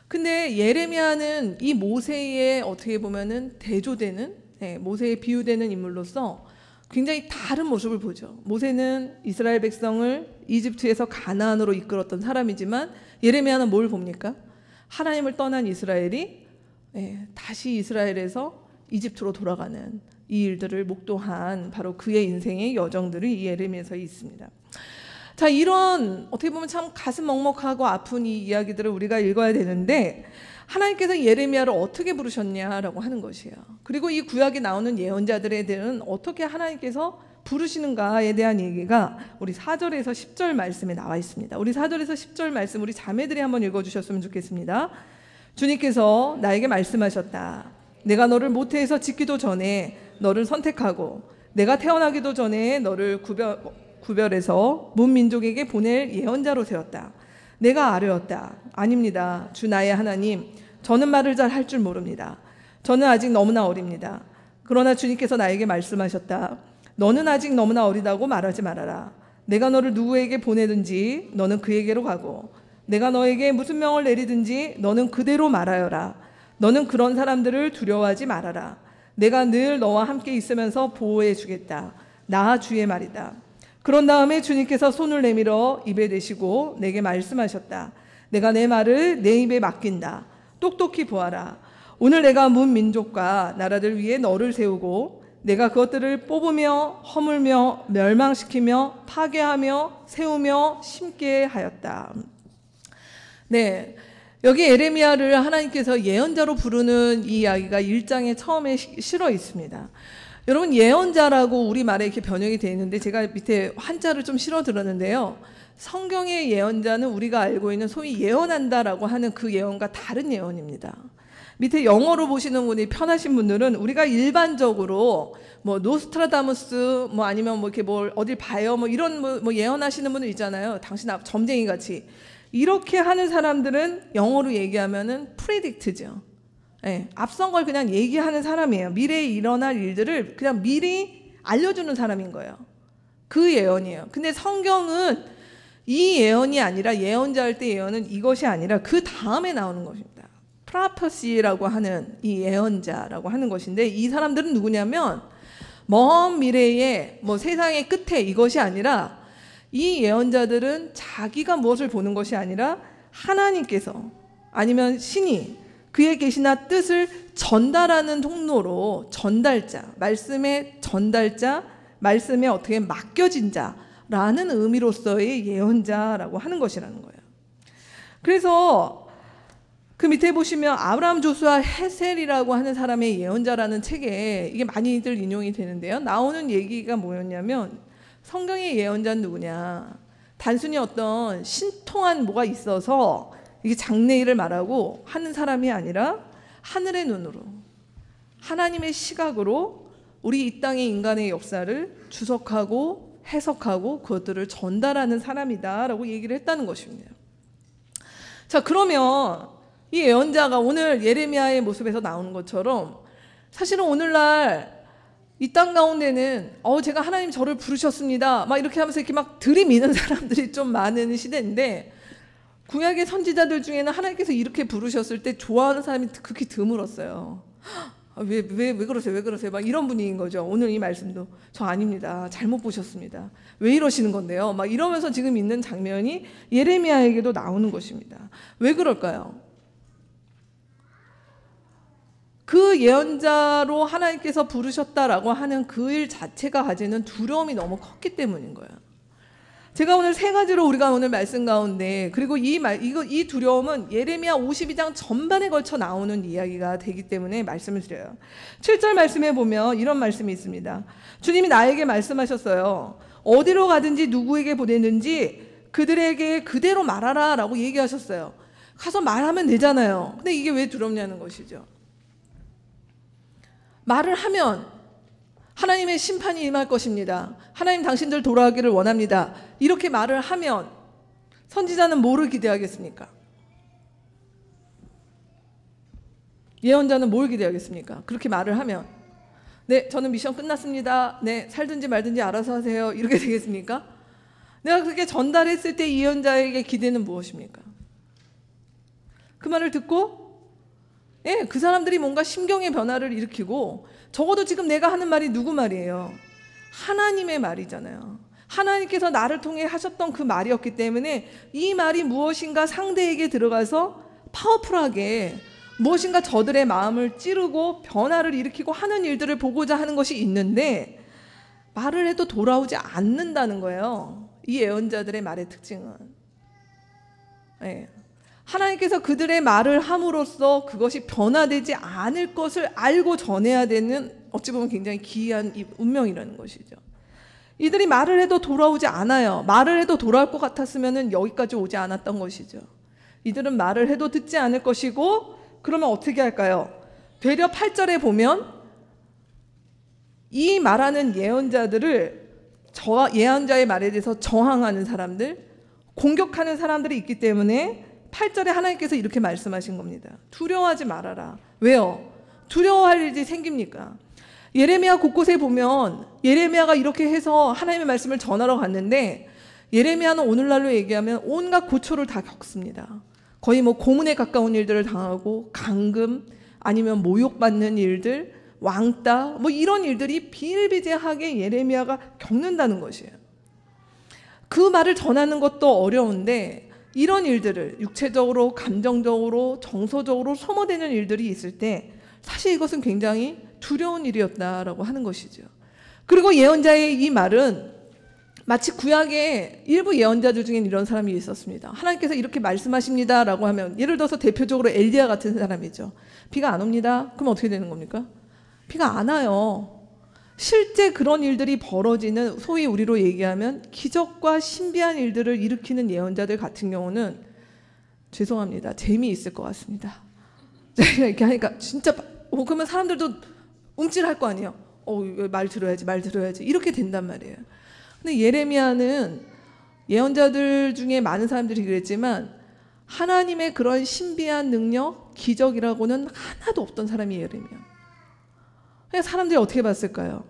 근데 예레미야는 이 모세의 어떻게 보면은 대조되는, 모세에 비유되는 인물로서 굉장히 다른 모습을 보죠. 모세는 이스라엘 백성을 이집트에서 가나안으로 이끌었던 사람이지만 예레미야는 뭘 봅니까? 하나님을 떠난 이스라엘이 다시 이스라엘에서 이집트로 돌아가는 이 일들을 목도한 바로 그의 인생의 여정들이 이 예레미야서에 있습니다. 자, 이런 어떻게 보면 참 가슴 먹먹하고 아픈 이 이야기들을 우리가 읽어야 되는데 하나님께서 예레미야를 어떻게 부르셨냐라고 하는 것이에요. 그리고 이 구약에 나오는 예언자들에 대한 어떻게 하나님께서 부르시는가에 대한 얘기가 우리 4절에서 10절 말씀에 나와 있습니다. 우리 4절에서 10절 말씀 우리 자매들이 한번 읽어주셨으면 좋겠습니다. 주님께서 나에게 말씀하셨다. 내가 너를 모태에서 짓기도 전에 너를 선택하고 내가 태어나기도 전에 너를 구별해서 문민족에게 보낼 예언자로 세웠다. 내가 아뢰었다. 아닙니다. 주 나의 하나님, 저는 말을 잘 할 줄 모릅니다. 저는 아직 너무나 어립니다. 그러나 주님께서 나에게 말씀하셨다. 너는 아직 너무나 어리다고 말하지 말아라. 내가 너를 누구에게 보내든지 너는 그에게로 가고 내가 너에게 무슨 명을 내리든지 너는 그대로 말하여라. 너는 그런 사람들을 두려워하지 말아라. 내가 늘 너와 함께 있으면서 보호해 주겠다. 나 주의 말이다. 그런 다음에 주님께서 손을 내밀어 입에 대시고 내게 말씀하셨다. 내가 내 말을 내 입에 맡긴다. 똑똑히 보아라. 오늘 내가 문 민족과 나라들 위에 너를 세우고 내가 그것들을 뽑으며 허물며 멸망시키며 파괴하며 세우며 심게 하였다. 네, 여기 에레미야를 하나님께서 예언자로 부르는 이 이야기가 1장에 처음에 실어 있습니다. 여러분, 예언자라고 우리말에 이렇게 번역이 되어 있는데 제가 밑에 한자를 좀 실어 들었는데요. 성경의 예언자는 우리가 알고 있는 소위 예언한다라고 하는 그 예언과 다른 예언입니다. 밑에 영어로 보시는 분이 편하신 분들은 우리가 일반적으로 뭐 노스트라다무스 뭐 아니면 뭐 이렇게 뭘 어딜 봐요 뭐 이런 뭐 예언하시는 분들 있잖아요. 당신 점쟁이 같이 이렇게 하는 사람들은 영어로 얘기하면은 프레딕트죠. 앞선 걸 그냥 얘기하는 사람이에요. 미래에 일어날 일들을 그냥 미리 알려주는 사람인 거예요. 그 예언이에요. 근데 성경은 이 예언이 아니라 예언자 할 때 예언은 이것이 아니라 그 다음에 나오는 것입니다. 프로페시라고 하는 이 예언자라고 하는 것인데 이 사람들은 누구냐면 먼 미래에 뭐 세상의 끝에 이것이 아니라 이 예언자들은 자기가 무엇을 보는 것이 아니라 하나님께서 아니면 신이 그의 계시나 뜻을 전달하는 통로로 전달자, 말씀의 전달자, 말씀에 어떻게 맡겨진 자라는 의미로서의 예언자라고 하는 것이라는 거예요. 그래서 그 밑에 보시면 아브라함 조수아 헤셀이라고 하는 사람의 예언자라는 책에 이게 많이들 인용이 되는데요. 나오는 얘기가 뭐였냐면 성경의 예언자는 누구냐? 단순히 어떤 신통한 뭐가 있어서 이게 장래일을 말하고 하는 사람이 아니라 하늘의 눈으로 하나님의 시각으로 우리 이 땅의 인간의 역사를 주석하고 해석하고 그것들을 전달하는 사람이다라고 얘기를 했다는 것입니다. 자, 그러면 이 예언자가 오늘 예레미야의 모습에서 나오는 것처럼 사실은 오늘날 이 땅 가운데는 제가 하나님 저를 부르셨습니다 막 이렇게 하면서 이렇게 막 들이미는 사람들이 좀 많은 시대인데 구약의 선지자들 중에는 하나님께서 이렇게 부르셨을 때 좋아하는 사람이 극히 드물었어요. 왜 그러세요? 왜 그러세요? 막 이런 분위기인 거죠. 오늘 이 말씀도 저 아닙니다. 잘못 보셨습니다. 왜 이러시는 건데요? 막 이러면서 지금 있는 장면이 예레미야에게도 나오는 것입니다. 왜 그럴까요? 그 예언자로 하나님께서 부르셨다라고 하는 그 일 자체가 가지는 두려움이 너무 컸기 때문인 거예요. 제가 오늘 세 가지로 우리가 오늘 말씀 가운데 그리고 이 두려움은 예레미야 52장 전반에 걸쳐 나오는 이야기가 되기 때문에 말씀을 드려요. 7절 말씀에 보면 이런 말씀이 있습니다. 주님이 나에게 말씀하셨어요. 어디로 가든지 누구에게 보내는지 그들에게 그대로 말하라 라고 얘기하셨어요. 가서 말하면 되잖아요. 근데 이게 왜 두렵냐는 것이죠. 말을 하면 하나님의 심판이 임할 것입니다. 하나님 당신들 돌아가기를 원합니다. 이렇게 말을 하면 선지자는 뭐를 기대하겠습니까? 예언자는 뭘 기대하겠습니까? 그렇게 말을 하면 네, 저는 미션 끝났습니다. 네, 살든지 말든지 알아서 하세요. 이렇게 되겠습니까? 내가 그렇게 전달했을 때 예언자에게 기대는 무엇입니까? 그 말을 듣고 예, 그 사람들이 뭔가 심경의 변화를 일으키고, 적어도 지금 내가 하는 말이 누구 말이에요? 하나님의 말이잖아요. 하나님께서 나를 통해 하셨던 그 말이었기 때문에 이 말이 무엇인가 상대에게 들어가서 파워풀하게 무엇인가 저들의 마음을 찌르고 변화를 일으키고 하는 일들을 보고자 하는 것이 있는데, 말을 해도 돌아오지 않는다는 거예요. 이 예언자들의 말의 특징은. 네. 하나님께서 그들의 말을 함으로써 그것이 변화되지 않을 것을 알고 전해야 되는, 어찌 보면 굉장히 기이한 운명이라는 것이죠. 이들이 말을 해도 돌아오지 않아요. 말을 해도 돌아올 것 같았으면 여기까지 오지 않았던 것이죠. 이들은 말을 해도 듣지 않을 것이고, 그러면 어떻게 할까요? 되려 8절에 보면 이 말하는 예언자들을, 예언자의 말에 대해서 저항하는 사람들, 공격하는 사람들이 있기 때문에 8절에 하나님께서 이렇게 말씀하신 겁니다. 두려워하지 말아라. 왜요? 두려워할 일이 생깁니까? 예레미야 곳곳에 보면 예레미야가 이렇게 해서 하나님의 말씀을 전하러 갔는데, 예레미야는 오늘날로 얘기하면 온갖 고초를 다 겪습니다. 거의 뭐 고문에 가까운 일들을 당하고, 감금, 아니면 모욕받는 일들, 왕따, 뭐 이런 일들이 비일비재하게 예레미야가 겪는다는 것이에요. 그 말을 전하는 것도 어려운데, 이런 일들을 육체적으로, 감정적으로, 정서적으로 소모되는 일들이 있을 때 사실 이것은 굉장히 두려운 일이었다라고 하는 것이죠. 그리고 예언자의 이 말은 마치 구약의 일부 예언자들 중엔 이런 사람이 있었습니다. 하나님께서 이렇게 말씀하십니다라고 하면, 예를 들어서 대표적으로 엘리야 같은 사람이죠. 비가 안 옵니다. 그럼 어떻게 되는 겁니까? 비가 안 와요. 실제 그런 일들이 벌어지는, 소위 우리로 얘기하면 기적과 신비한 일들을 일으키는 예언자들 같은 경우는, 죄송합니다, 재미있을 것 같습니다. 제가 이렇게 하니까 진짜 그러면 사람들도 움찔할 거 아니에요. 말 들어야지 이렇게 된단 말이에요. 근데 예레미야는, 예언자들 중에 많은 사람들이 그랬지만 하나님의 그런 신비한 능력, 기적이라고는 하나도 없던 사람이 예레미야. 사람들이 어떻게 봤을까요?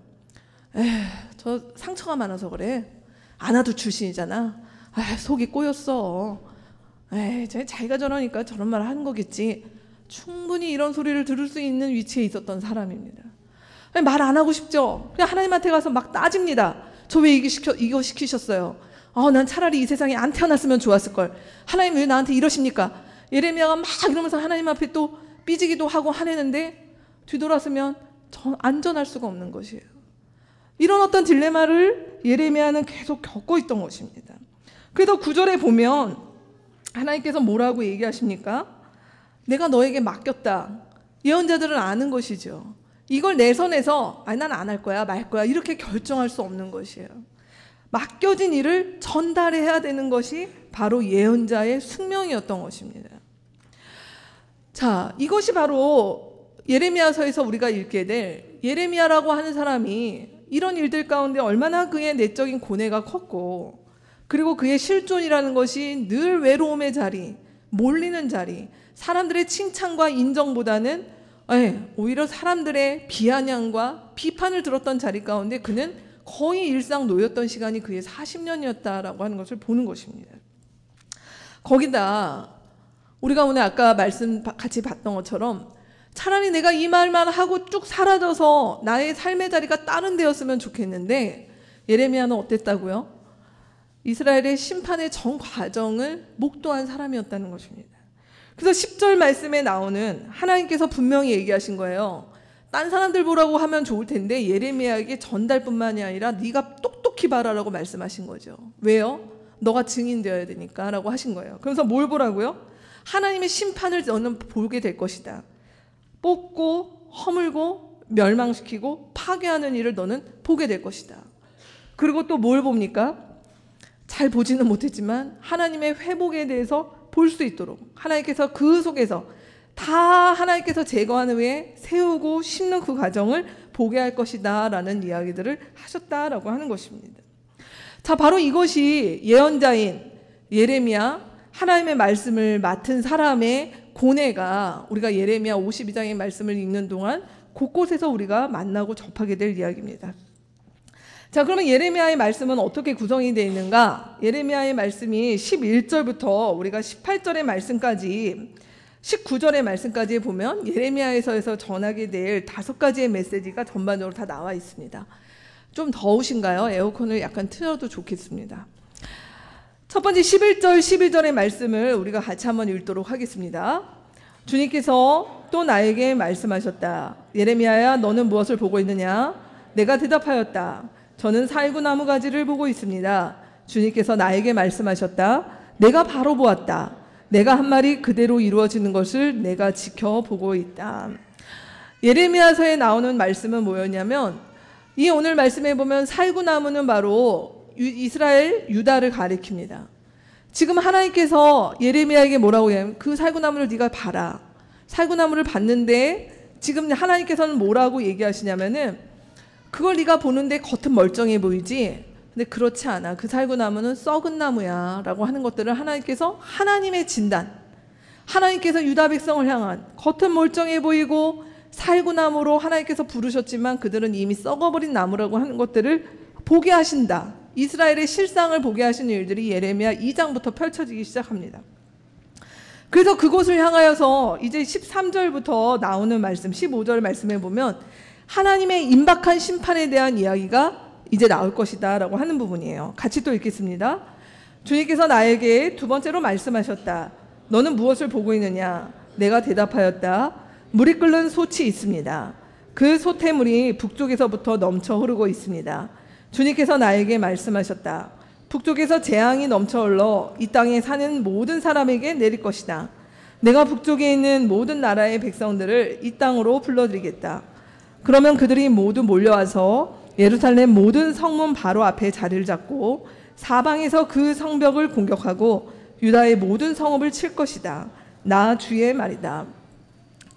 저 상처가 많아서 그래. 아나도 출신이잖아. 속이 꼬였어. 자기가 저러니까 저런 말을 하는 거겠지. 충분히 이런 소리를 들을 수 있는 위치에 있었던 사람입니다. 말 안 하고 싶죠. 그냥 하나님한테 가서 막 따집니다. 저 왜 이거 시키셨어요? 난 차라리 이 세상에 안 태어났으면 좋았을걸. 하나님 왜 나한테 이러십니까? 예레미야가 막 이러면서 하나님 앞에 또 삐지기도 하고 하는데, 뒤돌아서면 안전할 수가 없는 것이에요. 이런 어떤 딜레마를 예레미야는 계속 겪고 있던 것입니다. 그래서 9절에 보면 하나님께서 뭐라고 얘기하십니까? 내가 너에게 맡겼다. 예언자들은 아는 것이죠. 이걸 내 손에서 난 안 할 거야, 말 거야, 이렇게 결정할 수 없는 것이에요. 맡겨진 일을 전달해야 되는 것이 바로 예언자의 숙명이었던 것입니다. 자, 이것이 바로 예레미야서에서 우리가 읽게 될, 예레미야라고 하는 사람이 이런 일들 가운데 얼마나 그의 내적인 고뇌가 컸고, 그리고 그의 실존이라는 것이 늘 외로움의 자리, 몰리는 자리, 사람들의 칭찬과 인정보다는 오히려 사람들의 비아냥과 비판을 들었던 자리 가운데 그는 거의 일상 놓였던 시간이 그의 40년이었다라고 하는 것을 보는 것입니다. 거기다 우리가 오늘 아까 말씀 같이 봤던 것처럼, 차라리 내가 이 말만 하고 쭉 사라져서 나의 삶의 자리가 다른 데였으면 좋겠는데, 예레미야는 어땠다고요? 이스라엘의 심판의 전 과정을 목도한 사람이었다는 것입니다. 그래서 10절 말씀에 나오는, 하나님께서 분명히 얘기하신 거예요. 딴 사람들 보라고 하면 좋을 텐데 예레미야에게 전달뿐만이 아니라 네가 똑똑히 봐라라고 말씀하신 거죠. 왜요? 너가 증인되어야 되니까 라고 하신 거예요. 그래서 뭘 보라고요? 하나님의 심판을 너는 보게 될 것이다. 뽑고 허물고 멸망시키고 파괴하는 일을 너는 보게 될 것이다. 그리고 또 뭘 봅니까? 잘 보지는 못했지만 하나님의 회복에 대해서 볼 수 있도록 하나님께서 그 속에서 다 하나님께서 제거한 후에 세우고 심는 그 과정을 보게 할 것이다 라는 이야기들을 하셨다라고 하는 것입니다. 자, 바로 이것이 예언자인 예레미야, 하나님의 말씀을 맡은 사람의 고뇌가 우리가 예레미야 52장의 말씀을 읽는 동안 곳곳에서 우리가 만나고 접하게 될 이야기입니다. 자, 그러면 예레미야의 말씀은 어떻게 구성이 되어 있는가? 예레미야의 말씀이 11절부터 우리가 18절의 말씀까지 19절의 말씀까지 보면 예레미야에서 전하게 될 5가지의 메시지가 전반적으로 다 나와 있습니다. 좀 더우신가요? 에어컨을 약간 틀어도 좋겠습니다. 첫 번째 11절, 12절의 말씀을 우리가 같이 한번 읽도록 하겠습니다. 주님께서 또 나에게 말씀하셨다. 예레미야야, 너는 무엇을 보고 있느냐? 내가 대답하였다. 저는 살구 나무 가지를 보고 있습니다. 주님께서 나에게 말씀하셨다. 내가 바로 보았다. 내가 한 말이 그대로 이루어지는 것을 내가 지켜보고 있다. 예레미야서에 나오는 말씀은 뭐였냐면, 이 오늘 말씀에 보면 살구나무는 바로 이스라엘 유다를 가리킵니다. 지금 하나님께서 예레미야에게 뭐라고 해요? 그 살구나무를 네가 봐라. 살구나무를 봤는데 지금 하나님께서는 뭐라고 얘기하시냐면은, 그걸 네가 보는데 겉은 멀쩡해 보이지, 근데 그렇지 않아. 그 살구나무는 썩은 나무야 라고 하는 것들을 하나님께서, 하나님의 진단, 하나님께서 유다 백성을 향한, 겉은 멀쩡해 보이고 살구나무로 하나님께서 부르셨지만 그들은 이미 썩어버린 나무라고 하는 것들을 보게 하신다. 이스라엘의 실상을 보게 하시는 일들이 예레미야 2장부터 펼쳐지기 시작합니다. 그래서 그곳을 향하여서 이제 13절부터 나오는 말씀, 15절 말씀에 보면 하나님의 임박한 심판에 대한 이야기가 이제 나올 것이다 라고 하는 부분이에요. 같이 또 읽겠습니다. 주님께서 나에게 두 번째로 말씀하셨다. 너는 무엇을 보고 있느냐? 내가 대답하였다. 물이 끓는 솥이 있습니다. 그 솥의 물이 북쪽에서부터 넘쳐 흐르고 있습니다. 주님께서 나에게 말씀하셨다. 북쪽에서 재앙이 넘쳐 흘러 이 땅에 사는 모든 사람에게 내릴 것이다. 내가 북쪽에 있는 모든 나라의 백성들을 이 땅으로 불러들이겠다. 그러면 그들이 모두 몰려와서 예루살렘 모든 성문 바로 앞에 자리를 잡고 사방에서 그 성벽을 공격하고 유다의 모든 성읍을 칠 것이다. 나 주의 말이다.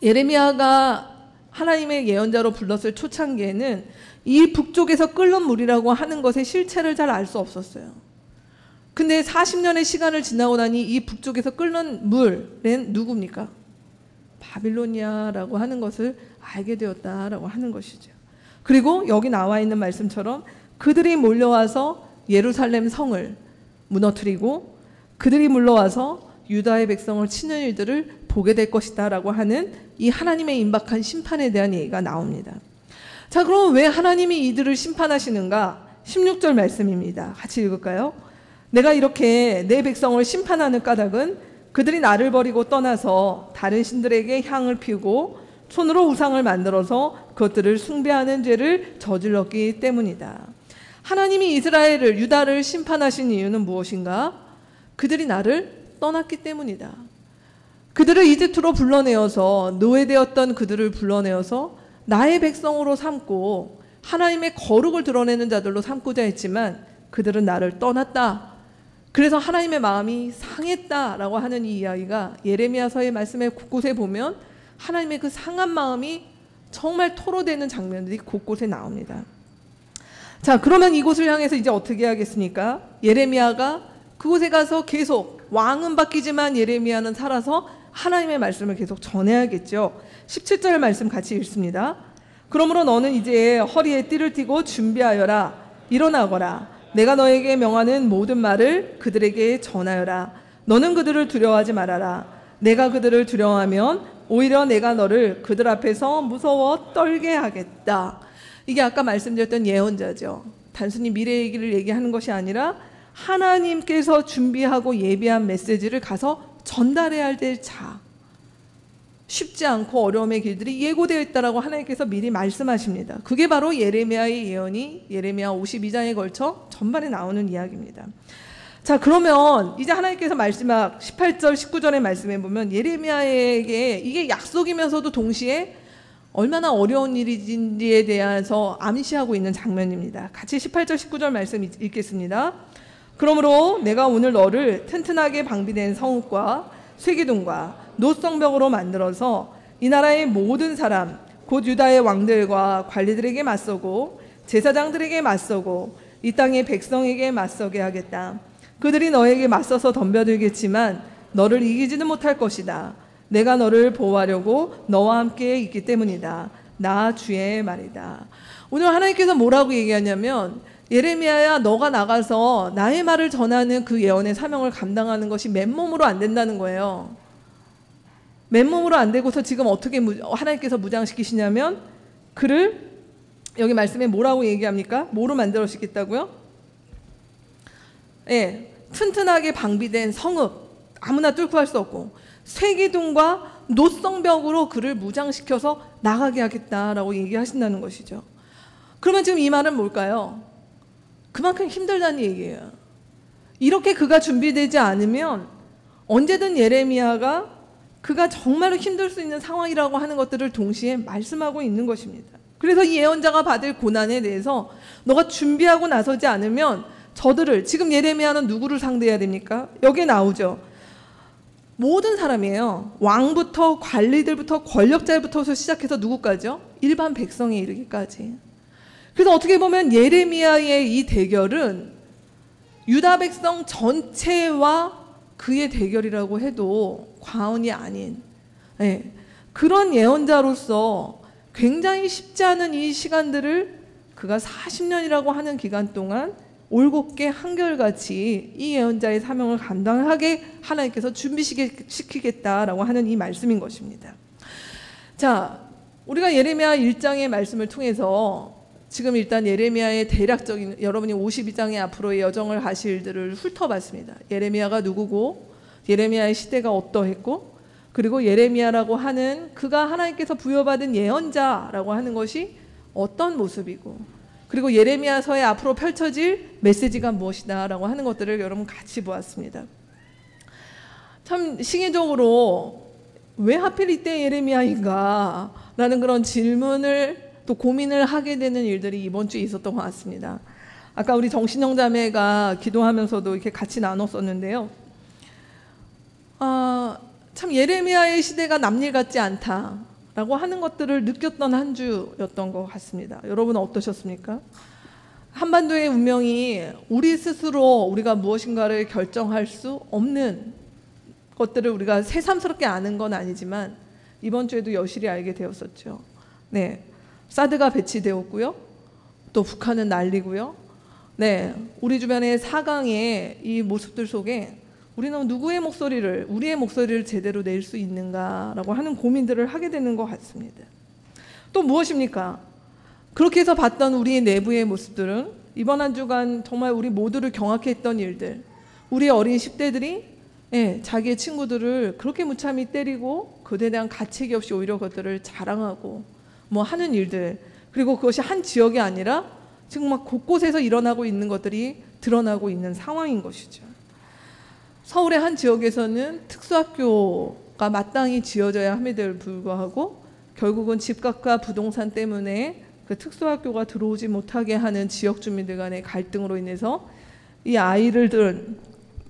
예레미야가 하나님의 예언자로 불렀을 초창기에는 이 북쪽에서 끓는 물이라고 하는 것의 실체를 잘 알 수 없었어요. 근데 40년의 시간을 지나고 나니 이 북쪽에서 끓는 물은 누굽니까? 바빌로니아라고 하는 것을 알게 되었다라고 하는 것이죠. 그리고 여기 나와 있는 말씀처럼 그들이 몰려와서 예루살렘 성을 무너뜨리고 그들이 물러와서 유다의 백성을 치는 일들을 보게 될 것이다 라고 하는 이 하나님의 임박한 심판에 대한 얘기가 나옵니다. 자, 그럼 왜 하나님이 이들을 심판하시는가? 16절 말씀입니다. 같이 읽을까요? 내가 이렇게 내 백성을 심판하는 까닭은 그들이 나를 버리고 떠나서 다른 신들에게 향을 피우고 손으로 우상을 만들어서 그것들을 숭배하는 죄를 저질렀기 때문이다. 하나님이 이스라엘을, 유다를 심판하신 이유는 무엇인가? 그들이 나를 떠났기 때문이다. 그들을 이집트로 불러내어서, 노예되었던 그들을 불러내어서 나의 백성으로 삼고 하나님의 거룩을 드러내는 자들로 삼고자 했지만 그들은 나를 떠났다. 그래서 하나님의 마음이 상했다라고 하는 이 이야기가 예레미야서의 말씀에 곳곳에 보면 하나님의 그 상한 마음이 정말 토로되는 장면들이 곳곳에 나옵니다. 자, 그러면 이곳을 향해서 이제 어떻게 하겠습니까? 예레미야가 그곳에 가서 계속, 왕은 바뀌지만 예레미야는 살아서 하나님의 말씀을 계속 전해야겠죠. 17절 말씀 같이 읽습니다. 그러므로 너는 이제 허리에 띠를 띠고 준비하여라. 일어나거라. 내가 너에게 명하는 모든 말을 그들에게 전하여라. 너는 그들을 두려워하지 말아라. 내가 그들을 두려워하면 오히려 내가 너를 그들 앞에서 무서워 떨게 하겠다. 이게 아까 말씀드렸던 예언자죠. 단순히 미래 얘기를 얘기하는 것이 아니라 하나님께서 준비하고 예비한 메시지를 가서 전달해야 할 자, 쉽지 않고 어려움의 길들이 예고되어 있다라고 하나님께서 미리 말씀하십니다. 그게 바로 예레미야의 예언이 예레미야 52장에 걸쳐 전반에 나오는 이야기입니다. 자, 그러면 이제 하나님께서 마지막 18절 19절의 말씀에 보면 예레미야에게 이게 약속이면서도 동시에 얼마나 어려운 일인지에 대해서 암시하고 있는 장면입니다. 같이 18절 19절 말씀 읽겠습니다. 그러므로 내가 오늘 너를 튼튼하게 방비된 성읍과 쇠기둥과 노성벽으로 만들어서 이 나라의 모든 사람 곧 유다의 왕들과 관리들에게 맞서고 제사장들에게 맞서고 이 땅의 백성에게 맞서게 하겠다. 그들이 너에게 맞서서 덤벼들겠지만 너를 이기지는 못할 것이다. 내가 너를 보호하려고 너와 함께 있기 때문이다. 나 주의 말이다. 오늘 하나님께서 뭐라고 얘기하냐면, 예레미야야, 너가 나가서 나의 말을 전하는 그 예언의 사명을 감당하는 것이 맨몸으로 안 된다는 거예요. 맨몸으로 안 되고서 지금 어떻게 하나님께서 무장시키시냐면, 그를 여기 말씀에 뭐라고 얘기합니까? 뭐로 만들어주시겠다고요? 예, 튼튼하게 방비된 성읍, 아무나 뚫고 할 수 없고 쇠기둥과 노성벽으로 그를 무장시켜서 나가게 하겠다라고 얘기하신다는 것이죠. 그러면 지금 이 말은 뭘까요? 그만큼 힘들다는 얘기예요. 이렇게 그가 준비되지 않으면 언제든 예레미야가 그가 정말로 힘들 수 있는 상황이라고 하는 것들을 동시에 말씀하고 있는 것입니다. 그래서 이 예언자가 받을 고난에 대해서 너가 준비하고 나서지 않으면 저들을, 지금 예레미야는 누구를 상대해야 됩니까? 여기에 나오죠. 모든 사람이에요. 왕부터 관리들부터 권력자부터 시작해서 누구까지요? 일반 백성에 이르기까지. 그래서 어떻게 보면 예레미야의 이 대결은 유다 백성 전체와 그의 대결이라고 해도 과언이 아닌, 네, 그런 예언자로서 굉장히 쉽지 않은 이 시간들을 그가 40년이라고 하는 기간 동안 올곧게 한결같이 이 예언자의 사명을 감당하게 하나님께서 준비시키겠다라고 하는 이 말씀인 것입니다. 자, 우리가 예레미야 1장의 말씀을 통해서 지금 일단 예레미야의 대략적인, 여러분이 52장의 앞으로의 여정을 하실 일들을 훑어봤습니다. 예레미야가 누구고, 예레미야의 시대가 어떠했고, 그리고 예레미야라고 하는 그가 하나님께서 부여받은 예언자라고 하는 것이 어떤 모습이고, 그리고 예레미야서에 앞으로 펼쳐질 메시지가 무엇이다 라고 하는 것들을 여러분 같이 보았습니다. 참 시기적으로 왜 하필 이때 예레미야인가 라는 그런 질문을 또 고민을 하게 되는 일들이 이번 주에 있었던 것 같습니다. 아까 우리 정신영 자매가 기도하면서도 이렇게 같이 나눴었는데요. 참 예레미야의 시대가 남일 같지 않다 라고 하는 것들을 느꼈던 한 주였던 것 같습니다. 여러분은 어떠셨습니까? 한반도의 운명이 우리 스스로 우리가 무엇인가를 결정할 수 없는 것들을 우리가 새삼스럽게 아는 건 아니지만 이번 주에도 여실히 알게 되었었죠. 네, 사드가 배치되었고요. 또 북한은 난리고요. 네, 우리 주변의 사강의 이 모습들 속에 우리는 누구의 목소리를, 우리의 목소리를 제대로 낼 수 있는가라고 하는 고민들을 하게 되는 것 같습니다. 또 무엇입니까? 그렇게 해서 봤던 우리의 내부의 모습들은 이번 한 주간 정말 우리 모두를 경악해 했던 일들, 우리 어린 10대들이 자기의 친구들을 그렇게 무참히 때리고 그에 대한 가책이 없이 오히려 그것들을 자랑하고 뭐 하는 일들, 그리고 그것이 한 지역이 아니라 지금 막 곳곳에서 일어나고 있는 것들이 드러나고 있는 상황인 것이죠. 서울의 한 지역에서는 특수학교가 마땅히 지어져야 함에도 불구하고 결국은 집값과 부동산 때문에 그 특수학교가 들어오지 못하게 하는 지역 주민들 간의 갈등으로 인해서 이 아이들은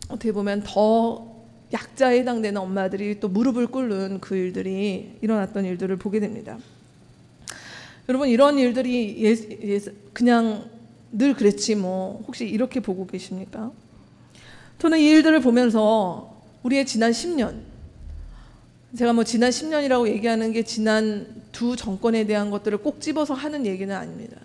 어떻게 보면 더 약자에 해당되는 엄마들이 또 무릎을 꿇는 그 일들이 일어났던 일들을 보게 됩니다. 여러분, 이런 일들이 그냥 늘 그랬지 뭐 혹시 이렇게 보고 계십니까? 저는 이 일들을 보면서 우리의 지난 10년, 제가 뭐 지난 10년이라고 얘기하는 게 지난 두 정권에 대한 것들을 꼭 집어서 하는 얘기는 아닙니다.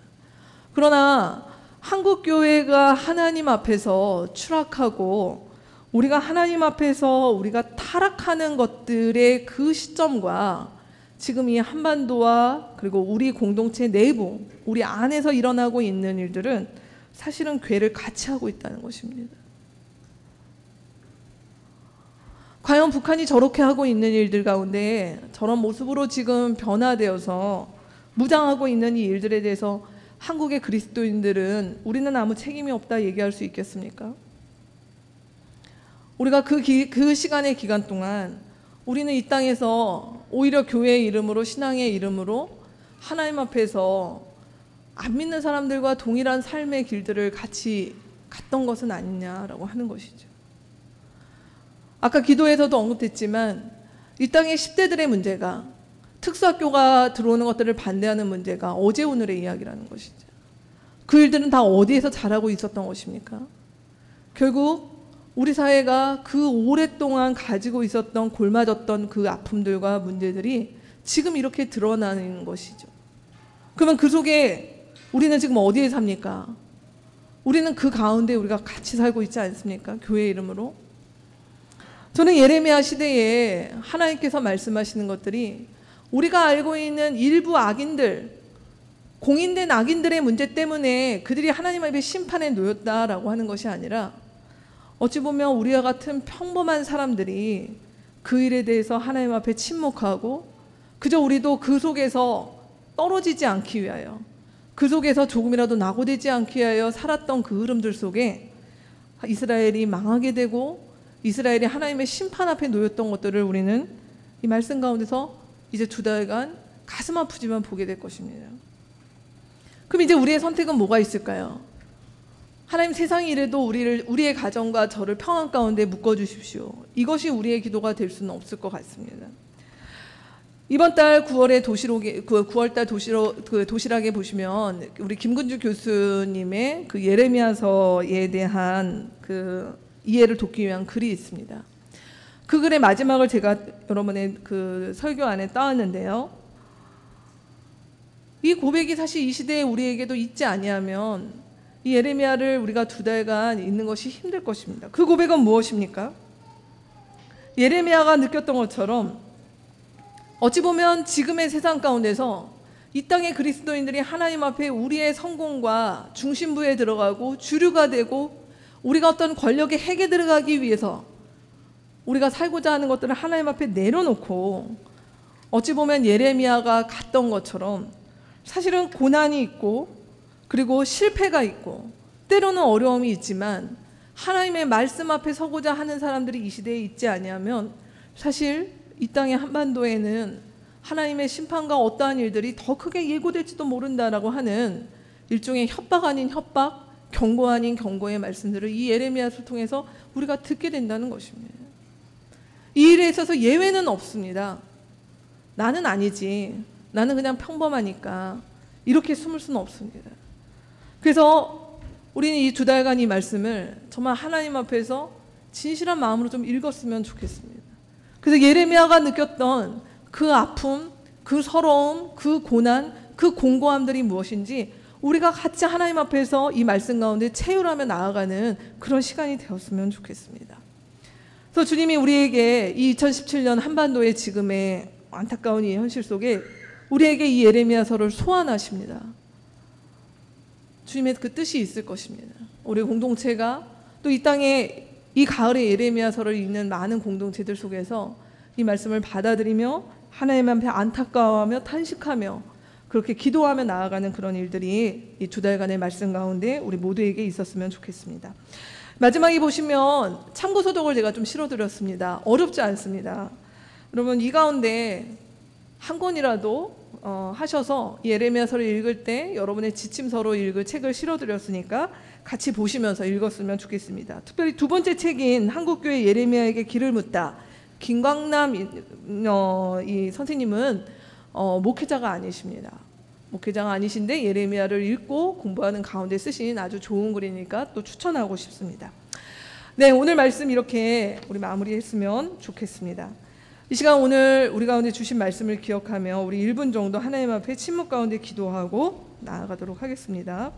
그러나 한국교회가 하나님 앞에서 추락하고 우리가 하나님 앞에서 우리가 타락하는 것들의 그 시점과 지금 이 한반도와 그리고 우리 공동체 내부, 우리 안에서 일어나고 있는 일들은 사실은 궤를 같이 하고 있다는 것입니다. 과연 북한이 저렇게 하고 있는 일들 가운데 저런 모습으로 지금 변화되어서 무장하고 있는 이 일들에 대해서 한국의 그리스도인들은 우리는 아무 책임이 없다 얘기할 수 있겠습니까? 우리가 그 시간의 기간 동안 우리는 이 땅에서 오히려 교회의 이름으로, 신앙의 이름으로 하나님 앞에서 안 믿는 사람들과 동일한 삶의 길들을 같이 갔던 것은 아니냐라고 하는 것이죠. 아까 기도에서도 언급됐지만 이 땅의 10대들의 문제가, 특수학교가 들어오는 것들을 반대하는 문제가 어제 오늘의 이야기라는 것이죠. 그 일들은 다 어디에서 자라고 있었던 것입니까? 결국 우리 사회가 그 오랫동안 가지고 있었던 골마졌던 그 아픔들과 문제들이 지금 이렇게 드러나는 것이죠. 그러면 그 속에 우리는 지금 어디에 삽니까? 우리는 그 가운데 우리가 같이 살고 있지 않습니까? 교회 이름으로. 저는 예레미야 시대에 하나님께서 말씀하시는 것들이 우리가 알고 있는 일부 악인들, 공인된 악인들의 문제 때문에 그들이 하나님 앞에 심판에 놓였다라고 하는 것이 아니라 어찌 보면 우리와 같은 평범한 사람들이 그 일에 대해서 하나님 앞에 침묵하고 그저 우리도 그 속에서 떨어지지 않기 위하여, 그 속에서 조금이라도 낙오되지 않기 위하여 살았던 그 흐름들 속에 이스라엘이 망하게 되고 이스라엘이 하나님의 심판 앞에 놓였던 것들을 우리는 이 말씀 가운데서 이제 2달간 가슴 아프지만 보게 될 것입니다. 그럼 이제 우리의 선택은 뭐가 있을까요? 하나님, 세상이 이래도 우리의 가정과 저를 평안 가운데 묶어주십시오. 이것이 우리의 기도가 될 수는 없을 것 같습니다. 이번 달 9월달 도시락에 보시면 우리 김근주 교수님의 그 예레미야서에 대한 그 이해를 돕기 위한 글이 있습니다. 그 글의 마지막을 제가 여러분의 그 설교 안에 따왔는데요. 이 고백이 사실 이 시대에 우리에게도 있지 아니하면 이 예레미야를 우리가 2달간 읽는 것이 힘들 것입니다. 그 고백은 무엇입니까? 예레미야가 느꼈던 것처럼 어찌 보면 지금의 세상 가운데서 이 땅의 그리스도인들이 하나님 앞에 우리의 성공과 중심부에 들어가고 주류가 되고 우리가 어떤 권력의 핵에 들어가기 위해서 우리가 살고자 하는 것들을 하나님 앞에 내려놓고 어찌 보면 예레미야가 갔던 것처럼 사실은 고난이 있고 그리고 실패가 있고 때로는 어려움이 있지만 하나님의 말씀 앞에 서고자 하는 사람들이 이 시대에 있지 아니하면 사실 이 땅의 한반도에는 하나님의 심판과 어떠한 일들이 더 크게 예고될지도 모른다라고 하는 일종의 협박 아닌 협박, 경고 아닌 경고의 말씀들을 이 예레미야를 통해서 우리가 듣게 된다는 것입니다. 이 일에 있어서 예외는 없습니다. 나는 아니지, 나는 그냥 평범하니까 이렇게 숨을 수는 없습니다. 그래서 우리는 이 2달간 이 말씀을 정말 하나님 앞에서 진실한 마음으로 좀 읽었으면 좋겠습니다. 그래서 예레미야가 느꼈던 그 아픔, 그 서러움, 그 고난, 그 공고함들이 무엇인지 우리가 같이 하나님 앞에서 이 말씀 가운데 체휼하며 나아가는 그런 시간이 되었으면 좋겠습니다. 그래서 주님이 우리에게 이 2017년 한반도의 지금의 안타까운 이 현실 속에 우리에게 이 예레미야서를 소환하십니다. 주님의 그 뜻이 있을 것입니다. 우리 공동체가 또 이 땅에 이 가을에 예레미야서를 읽는 많은 공동체들 속에서 이 말씀을 받아들이며 하나님 앞에 안타까워하며 탄식하며 그렇게 기도하며 나아가는 그런 일들이 이 2달간의 말씀 가운데 우리 모두에게 있었으면 좋겠습니다. 마지막에 보시면 참고서독을 제가 좀 실어드렸습니다. 어렵지 않습니다. 여러분 이 가운데 한 권이라도 하셔서 예레미야서를 읽을 때 여러분의 지침서로 읽을 책을 실어드렸으니까 같이 보시면서 읽었으면 좋겠습니다. 특별히 2번째 책인 한국교회 예레미야에게 길을 묻다, 김광남 이 선생님은 목회자가 아니십니다. 목회자가 아니신데 예레미야를 읽고 공부하는 가운데 쓰신 아주 좋은 글이니까 또 추천하고 싶습니다. 네, 오늘 말씀 이렇게 우리 마무리했으면 좋겠습니다. 이 시간 오늘 우리 가운데 주신 말씀을 기억하며 우리 1분 정도 하나님 앞에 침묵 가운데 기도하고 나아가도록 하겠습니다.